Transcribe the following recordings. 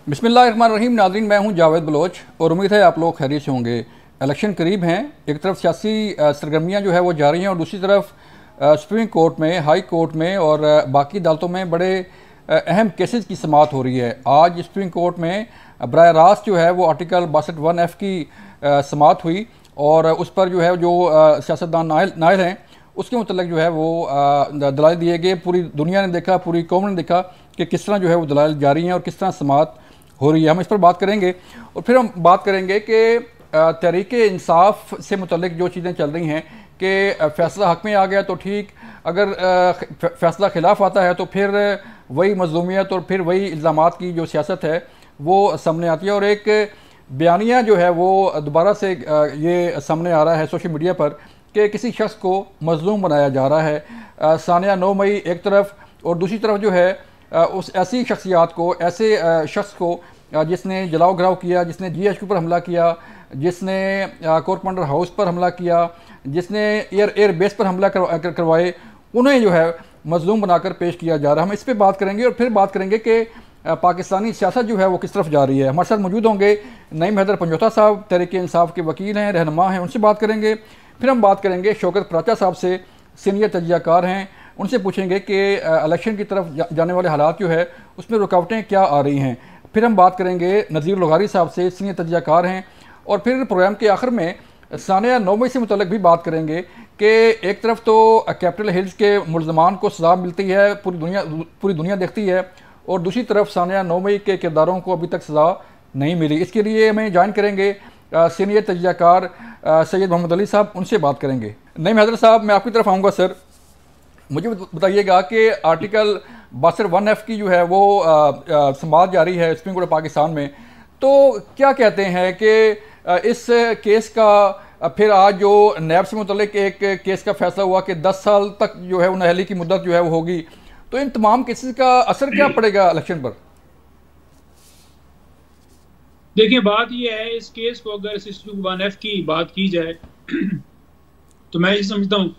बिस्मिल्लाहिर्रहमानिर्रहीम। नाज़रीन, मैं हूं जावेद बलोच और उम्मीद है आप लोग खैरियत से होंगे। इलेक्शन करीब हैं, एक तरफ सियासी सरगर्मियां जो है वो जारी हैं और दूसरी तरफ सुप्रीम कोर्ट में, हाई कोर्ट में और बाकी अदालतों में बड़े अहम केसेस की समाअत हो रही है। आज सुप्रीम कोर्ट में बराह रास्त जो है वो आर्टिकल 62(1)(f) की समाअत हुई और उस पर जो है जो सियासतदान नायल हैं उसके मतलब जो है वो दलाइल दिए गए। पूरी दुनिया ने देखा, पूरी कौम ने देखा कि किस तरह जो है वो दलाइल जारी हैं और किस तरह समाअत हो रही है। हम इस पर बात करेंगे और फिर हम बात करेंगे कि तहरीक इंसाफ से मुतल्लिक जो चीज़ें चल रही हैं कि फ़ैसला हक़ में आ गया तो ठीक, अगर फ़ैसला ख़िलाफ़ आता है तो फिर वही मज़लूमियत और फिर वही इल्ज़ामात की जो सियासत है वो सामने आती है। और एक बयानिया जो है वो दोबारा से ये सामने आ रहा है सोशल मीडिया पर कि किसी शख्स को मज़लूम बनाया जा रहा है। सानिया 9 मई एक तरफ और दूसरी तरफ जो है उस ऐसी शख्सियात को, ऐसे शख्स को जिसने जलाओ घराव किया, जिसने GHQ पर हमला किया, जिसने कोरमंडल हाउस पर हमला किया, जिसने एयर बेस पर हमला करवाए, उन्हें जो है मजलूम बनाकर पेश किया जा रहा है। हम इस पर बात करेंगे और फिर बात करेंगे कि पाकिस्तानी सियासत जो है वो किस तरफ जा रही है। हमारे साथ मौजूद होंगे नईम हैदर पंजोता साहब, तहरीक इंसाफ के वकील हैं, रहनुमा हैं, उनसे बात करेंगे। फिर हम बात करेंगे शौकत पराचा साहब से, सीनियर तजियाकार हैं, उनसे पूछेंगे कि इलेक्शन की तरफ जाने वाले हालात जो है उसमें रुकावटें क्या आ रही हैं। फिर हम बात करेंगे नज़ीर लगारी साहब से, सीनियर तजियाकार हैं। और फिर प्रोग्राम के आखिर में सानिया 9 मई से मुतल्लिक भी बात करेंगे कि एक तरफ तो कैपिटल हिल्स के मुलजमान को सज़ा मिलती है, पूरी दुनिया देखती है, और दूसरी तरफ सानिया 9 मई के किरदारों को अभी तक सज़ा नहीं मिली। इसके लिए हमें ज्वाइन करेंगे सीनियर तजियाकार सैयद मोहम्मद अली साहब, उनसे बात करेंगे। नईम हैदर साहब, मैं आपकी तरफ आऊँगा। सर, मुझे बताइएगा कि आर्टिकल 62(1)(f) की जो है वो समाअत जारी है सुप्रीम कोर्ट पाकिस्तान में, तो क्या कहते हैं कि इस केस का फिर आज जो नैब से मुतल्लिक एक केस का फैसला हुआ कि 10 साल तक जो है वो नहली की मुद्दत जो है वो होगी, तो इन तमाम केसेस का असर क्या पड़ेगा इलेक्शन पर? देखिए, बात यह है, इस केस को अगर 62(1)(f) की बात की जाए तो मैं ये समझता हूँ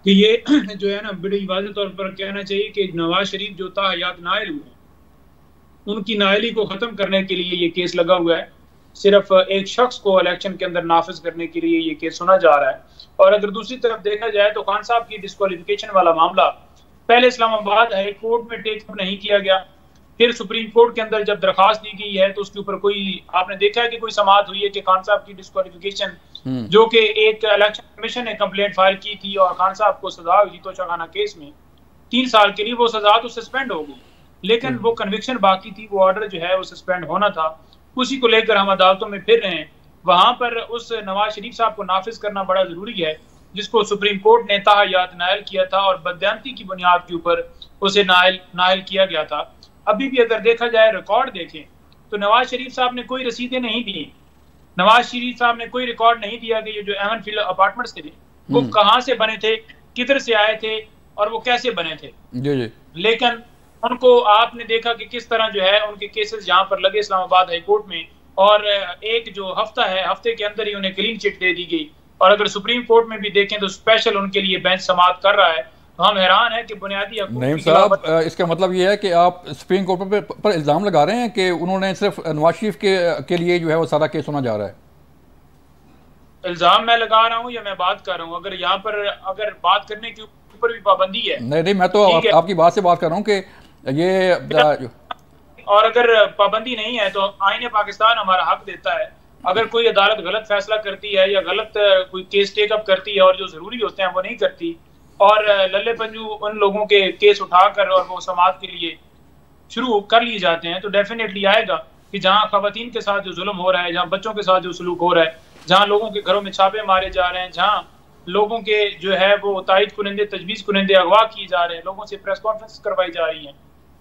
कि ये जो है ना, बड़ी वाज़ेह तौर पर कहना चाहिए कि नवाज शरीफ जो ताहयात नायल हुए, उनकी नायली को ख़त्म करने के लिए ये केस लगा हुआ है। सिर्फ एक शख्स को इलेक्शन के अंदर नाफिज करने के लिए ये केस सुना जा रहा है। और अगर दूसरी तरफ देखा जाए तो खान साहब की डिस्क्वालिफिकेशन वाला मामला पहले इस्लामाबाद हाई कोर्ट में टेक नहीं किया गया, फिर सुप्रीम कोर्ट के अंदर जब दरखास्त दी गई है तो उसके ऊपर कोई, आपने देखा है कि कोई समाअत हुई है कि खान साहब की डिस्क्वालिफिकेशन, जो कि एक इलेक्शन कमीशन ने कंप्लेंट फाइल की थी और खान साहब को सजा हुई तोशाखाना केस में 3 साल के लिए, वो सजा तो सस्पेंड हो गई, लेकिन वो कन्विक्शन बाकी थी, वो ऑर्डर जो है वो सस्पेंड होना था। उसी को लेकर हम अदालतों में फिर रहे हैं। वहां पर उस नवाज शरीफ साहब को नाफिज करना बड़ा जरूरी है, जिसको सुप्रीम कोर्ट ने ताहयात नायल किया था और बदयांती की बुनियाद के ऊपर उसे नायल किया गया था। अभी भी अगर देखा जाए, रिकॉर्ड देखें तो नवाज शरीफ साहब ने कोई रसीदें नहीं दी, नवाज शरीफ साहब ने कोई रिकॉर्ड नहीं दिया कि ये जो एवन फील्ड अपार्टमेंट्स थे वो कहाँ से बने थे, किधर से आए थे और वो कैसे बने थे। जी। लेकिन उनको आपने देखा कि किस तरह जो है उनके केसेस यहाँ पर लगे इस्लामाबाद हाई कोर्ट में, और एक जो हफ्ता है, हफ्ते के अंदर ही उन्हें क्लीन चिट दे दी गई। और अगर सुप्रीम कोर्ट में भी देखें तो स्पेशल उनके लिए बेंच समाअत कर रहा है। तो हम हैरान है कि बुनियादी नईम साहब, इसका मतलब ये है कि आप सुप्रीम कोर्ट पर इल्ज़ाम लगा रहे हैं कि उन्होंने सिर्फ नवाज शरीफ के लिए जो है वो सारा केस सुना जा रहा है। इल्ज़ाम मैं लगा रहा हूँ या मैं बात कर रहा हूँ? अगर यहाँ पर अगर बात करने के ऊपर भी पाबंदी है। नहीं, मैं तो आपकी बात से बात कर रहा हूँ कि ये, और अगर पाबंदी नहीं है तो आईने पाकिस्तान हमारा हक देता है, अगर कोई अदालत गलत फैसला करती है या गलत कोई केस टेकअप करती है और जो जरूरी होते हैं वो नहीं करती, और लल्ले पंजू उन लोगों के केस उठाकर और वो समाज के लिए शुरू कर लिए जाते हैं, तो डेफिनेटली आएगा कि जहाँ खवातीन के साथ जो जुल्म हो रहा है, जहाँ बच्चों के साथ जो सलूक हो रहा है, जहाँ लोगों के घरों में छापे मारे जा रहे हैं, जहाँ लोगों के जो है वो तायद कुनंदे, तजवीज़ कुनंदे अगवा किए जा रहे हैं, लोगों से प्रेस कॉन्फ्रेंस करवाई जा रही हैं,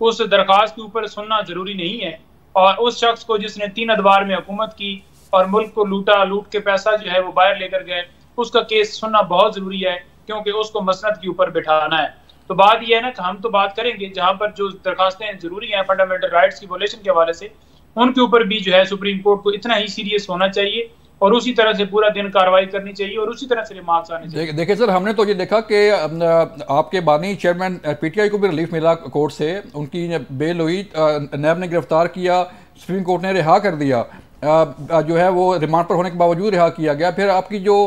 उस दरखास्त के ऊपर सुनना जरूरी नहीं है। और उस शख्स को जिसने 3 अदवार में हुकूमत की और मुल्क को लूटा, लूट के पैसा जो है वो बाहर लेकर गए, उसका केस सुनना बहुत जरूरी है, क्योंकि उसको मसनद के ऊपर बिठाना है। तो बात यह है ना कि हम तो बात करेंगे जहां पर जो दरखास्तें जरूरी हैं फंडामेंटल राइट्स की वॉयलेशन के हवाले से, उनके ऊपर भी जो है सुप्रीम कोर्ट को इतना ही सीरियस होना चाहिए और उसी तरह से पूरा दिन कार्रवाई करनी चाहिए और उसी तरह से रिमार्क्स आने चाहिए। देखिए सर, हमने तो ये देखा कि आपके बानी चेयरमैन PTI को भी रिलीफ मिला कोर्ट से, उनकी बेल हुई, नैब ने गिरफ्तार किया, सुप्रीम कोर्ट ने रिहा कर दिया, जो है वो रिमांड पर होने के बावजूद रिहा किया गया, फिर आपकी जो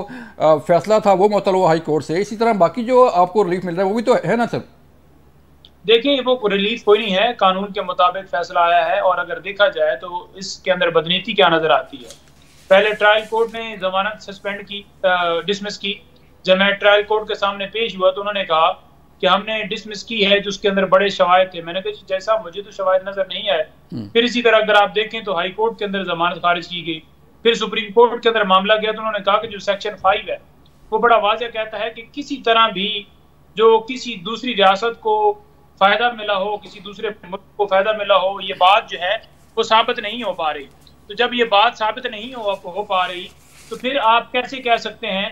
फैसला था वो मुअत्तल हुआ हाई कोर्ट से, इसी तरह बाकी जो आपको रिलीफ मिल रहा है वो भी तो है ना सर? देखिए, वो रिलीफ कोई नहीं है, कानून के मुताबिक फैसला आया है। और अगर देखा जाए तो इसके अंदर बदनीति क्या नजर आती है। पहले ट्रायल कोर्ट ने जमानत सस्पेंड की, डिसमिस की। जब मैं ट्रायल कोर्ट के सामने पेश हुआ तो उन्होंने कहा कि हमने डिसमिस की है जिसके अंदर बड़े शवायद थे। मैंने कहा जैसा मुझे तो शवायद नजर नहीं आए। फिर इसी तरह अगर आप देखें तो हाई कोर्ट के अंदर जमानत खारिज की गई, फिर सुप्रीम कोर्ट के अंदर मामला गया तो उन्होंने कहा कि जो सेक्शन 5 है वो बड़ा वाज़ेह कहता है कि किसी तरह भी जो किसी दूसरी रियासत को फायदा मिला हो, किसी दूसरे मुल्क को फायदा मिला हो, ये बात जो है वो साबित नहीं हो पा रही। तो जब ये बात साबित नहीं हो पा रही तो फिर आप कैसे कह सकते हैं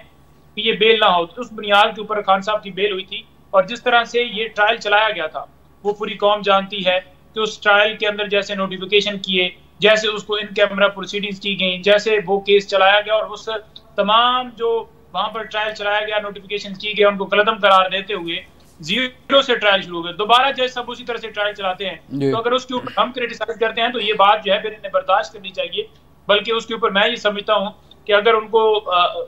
कि ये बेल ना हो। तो उस बुनियाद के ऊपर खान साहब की बेल हुई थी। और जिस तरह से ये ट्रायल चलाया गया था वो पूरी कौम जानती है कि उस ट्रायल के अंदर जैसे नोटिफिकेशन किए, जैसे उसको इन कैमरा प्रोसीडिंग्स की गई, जैसे वो केस चलाया गया और उस तमाम जो वहां पर ट्रायल चलाया गया, नोटिफिकेशन की गई, उनको कलदम करार देते हुए 0 से ट्रायल शुरू हो गया। दोबारा जज सब उसी तरह से ट्रायल चलाते हैं। तो अगर उसके ऊपर हम क्रिटिसाइज करते हैं तो ये बात जो है फिर इन्हें बर्दाश्त करनी चाहिए। बल्कि उसके ऊपर मैं ये समझता हूँ कि अगर उनको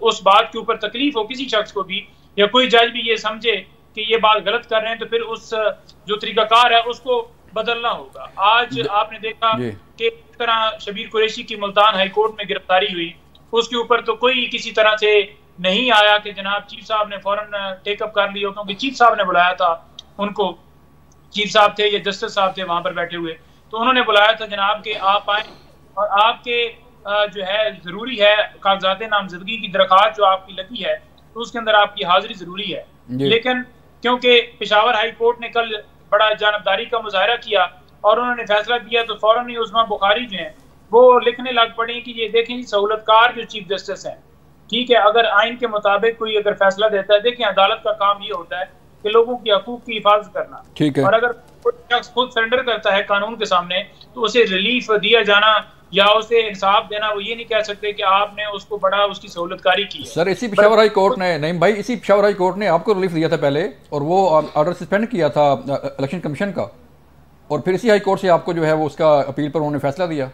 उस बात के ऊपर तकलीफ हो किसी शख्स को भी, या कोई जज भी ये समझे कि ये बात गलत कर रहे हैं, तो फिर उस जो तरीकाकार है उसको बदलना होगा। आज आपने देखा कि इस तरह शबीर कुरैशी की मुल्तान हाई कोर्ट में गिरफ्तारी हुई, उसके ऊपर तो कोई किसी तरह से नहीं आया कि जनाब चीफ साहब ने फौरन टेकअप कर लिया, क्योंकि चीफ साहब ने बुलाया था उनको। चीफ साहब थे या जस्टिस साहब थे वहां पर बैठे हुए, तो उन्होंने बुलाया था जनाब के आप आए और आपके जो है जरूरी है कागजात नामजदगी की दरखास्त जो आपकी लगी है तो उसके अंदर आपकी हाजिरी जरूरी है। लेकिन क्योंकि पेशावर हाई कोर्ट ने कल बड़ा जानबदारी का मुजाहरा किया और उन्होंने फैसला दिया, तो फौरन ही उस्मा बुखारी जो है वो लिखने लग पड़े कि ये देखें सहूलतकार जो चीफ जस्टिस हैं, ठीक है, अगर आइन के मुताबिक कोई अगर फैसला देता है, देखिए अदालत का काम ये होता है कि लोगों की हकूक की हिफाजत करना, ठीक है। और अगर कोई शख्स खुद सरेंडर करता है कानून के सामने तो उसे रिलीफ दिया जाना या उसे इंसाफ देना, वो ये नहीं कह सकते कि आपने उसको बड़ा उसकी सहूलतकारी की है। सर इसी पेशावर हाई कोर्ट ने, नहीं भाई, इसी पेशावर हाई कोर्ट ने आपको रिलीफ दिया था पहले और वो ऑर्डर सस्पेंड किया था इलेक्शन कमीशन का, और फिर इसी हाई कोर्ट से आपको जो है वो उसका अपील पर उन्होंने फैसला दिया।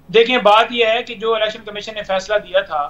देखिए बात यह है कि जो इलेक्शन कमीशन ने फैसला दिया था,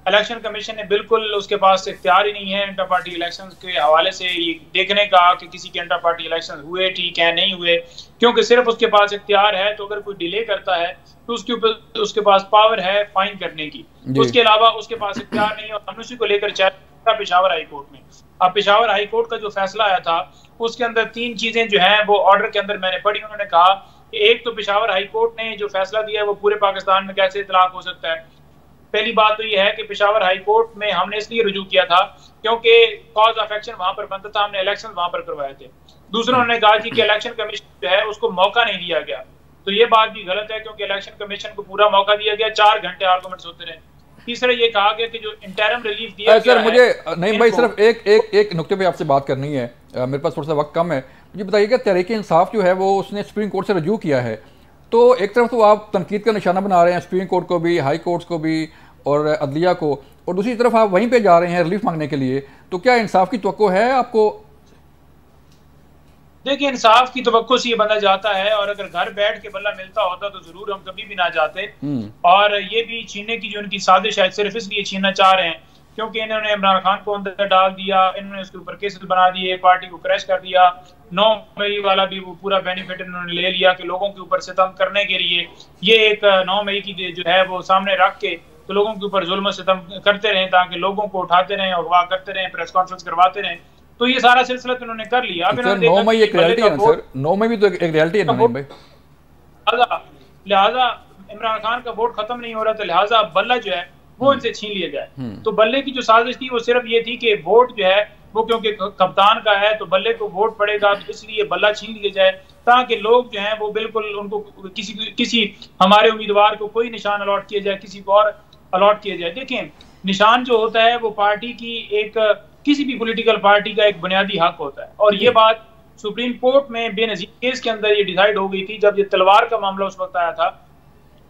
इलेक्शन कमीशन ने बिल्कुल उसके पास इख्तियार ही नहीं है इंटर पार्टी इलेक्शन के हवाले से ये देखने का कि किसी के इंटर पार्टी इलेक्शन हुए ठीक है नहीं हुए, क्योंकि सिर्फ उसके पास इख्तियार है तो अगर कोई डिले करता है तो उसके ऊपर उसके पास पावर है फाइन करने की, उसके अलावा उसके पास इख्तियार नहीं है। और हम उसी को लेकर चला पेशावर हाई कोर्ट में। अब पेशावर हाई कोर्ट का जो फैसला आया था उसके अंदर 3 चीजें जो है वो ऑर्डर के अंदर मैंने पढ़ी। उन्होंने कहा कि एक तो पेशावर हाई कोर्ट ने जो फैसला दिया है वो पूरे पाकिस्तान में कैसे इतलाक हो सकता है। पहली बात तो ये है कि पेशावर हाई कोर्ट में हमने इसलिए रुजू किया था क्योंकि कॉज ऑफ एक्शन वहां पर बनता था, हमने इलेक्शन वहां पर करवाए थे। दूसरा उन्होंने कहा कि इलेक्शन कमीशन जो है उसको मौका नहीं दिया गया, तो ये बात भी गलत है क्योंकि इलेक्शन कमीशन को पूरा मौका दिया गया, 4 घंटे आर्गुमेंट्स होते रहे। तीसरा ये कहा गया कि जो इंटरिम रिलीफ दिया गया सर मुझे नहीं भाई सिर्फ एक नुक्ते पे आपसे बात करनी है, मेरे पास थोड़ा सा वक्त कम है। मुझे बताइएगा तहरीक इंसाफ जो है वो उसने सुप्रीम कोर्ट से रजू किया है, तो एक तरफ तो आप तनकीद का निशाना बना रहे हैं सुप्रीम कोर्ट को भी, हाई कोर्ट्स को भी और अदलिया को, और दूसरी तरफ आप वहीं पे जा रहे हैं रिलीफ मांगने के लिए, तो क्या इंसाफ की तवक्को है आपको? देखिए इंसाफ की तवक्को से ये बंदा जाता है, और अगर घर बैठ के बल्ला मिलता होता तो जरूर हम कभी भी ना जाते। और ये भी छीनने की जो उनकी साजिश है सिर्फ इसलिए छीनना चाह रहे हैं क्योंकि इन्होंने इमरान खान को अंदर डाल दिया, इन्होंने उसके ऊपर केसेस बना दिए, पार्टी को क्रैश कर दिया। 9 मई वाला भी वो पूरा बेनिफिट इन्होंने ले लिया कि लोगों के ऊपर सितम करने के लिए ये एक 9 मई की जो है वो सामने रख के तो लोगों के ऊपर जुल्म सितम करते रहें ताकि लोगों को उठाते रहें, अगवा करते रहें, प्रेस कॉन्फ्रेंस करवाते रहें। तो ये सारा सिलसिला तो उन्होंने कर लिया। अब सर 9 मई एक रियलिटी है ना सर, 9 मई भी तो एक रियलिटी है ना भाई। लिहाजा इमरान खान का वोट खत्म नहीं हो रहा था, लिहाजा बल्ला जो है वो इनसे छीन लिया जाए। तो बल्ले की जो साजिश थी वो सिर्फ ये थी कि वोट जो है वो क्योंकि कप्तान का है तो बल्ले को वोट पड़ेगा, तो इसलिए बल्ला छीन लिया जाए ताकि लोग जो हैं वो बिल्कुल उनको किसी हमारे उम्मीदवार को कोई निशान अलॉट किया जाए, किसी को और अलॉट किया जाए। देखें निशान जो होता है वो पार्टी की एक किसी भी पॉलिटिकल पार्टी का एक बुनियादी हक होता है, और ये बात सुप्रीम कोर्ट में बेनजीर केस के अंदर ये डिसाइड हो गई थी जब ये तलवार का मामला उस वक्त आया था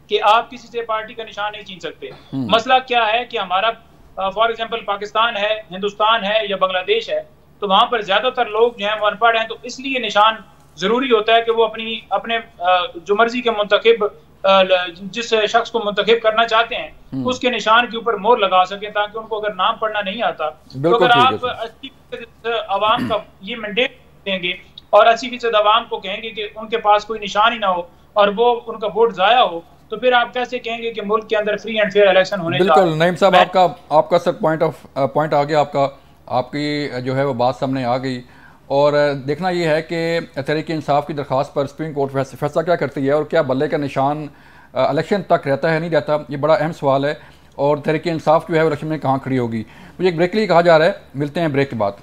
कि आप किसी से पार्टी का निशान नहीं छीन सकते। मसला क्या है कि हमारा फॉर एग्जांपल पाकिस्तान है, हिंदुस्तान है या बांग्लादेश है, तो वहां पर ज्यादातर लोग जो हैं वो अनपढ़ हैं, तो इसलिए निशान जरूरी होता है कि वो अपने जो मर्जी के मुंतखब जिस शख्स को मुंतखब करना चाहते हैं उसके निशान के ऊपर मोहर लगा सके, ताकि उनको अगर नाम पढ़ना नहीं आता तो अगर आप 80% अवाम का ये मैंडेट देंगे और 80% अवाम को कहेंगे कि उनके पास कोई निशान ही ना हो और वो उनका वोट जाया हो, तो फिर आप कैसे कहेंगे कि मुल्क के अंदर फ्री एंड फेयर इलेक्शन होने चाहिए। बिल्कुल नईम साहब, आपका सर पॉइंट आ गया, आपकी जो है वो बात सामने आ गई। और देखना ये है कि तहरीक इंसाफ की दरख्वास्त पर सुप्रीम कोर्ट फैसला क्या करती है और क्या बल्ले का निशान इलेक्शन तक रहता है नहीं रहता, ये बड़ा अहम सवाल है। और तहरीक इंसाफ जो है वो इलेक्शन में कहाँ खड़ी होगी। मुझे एक ब्रेक के लिए कहा जा रहा है, मिलते हैं ब्रेक के बाद।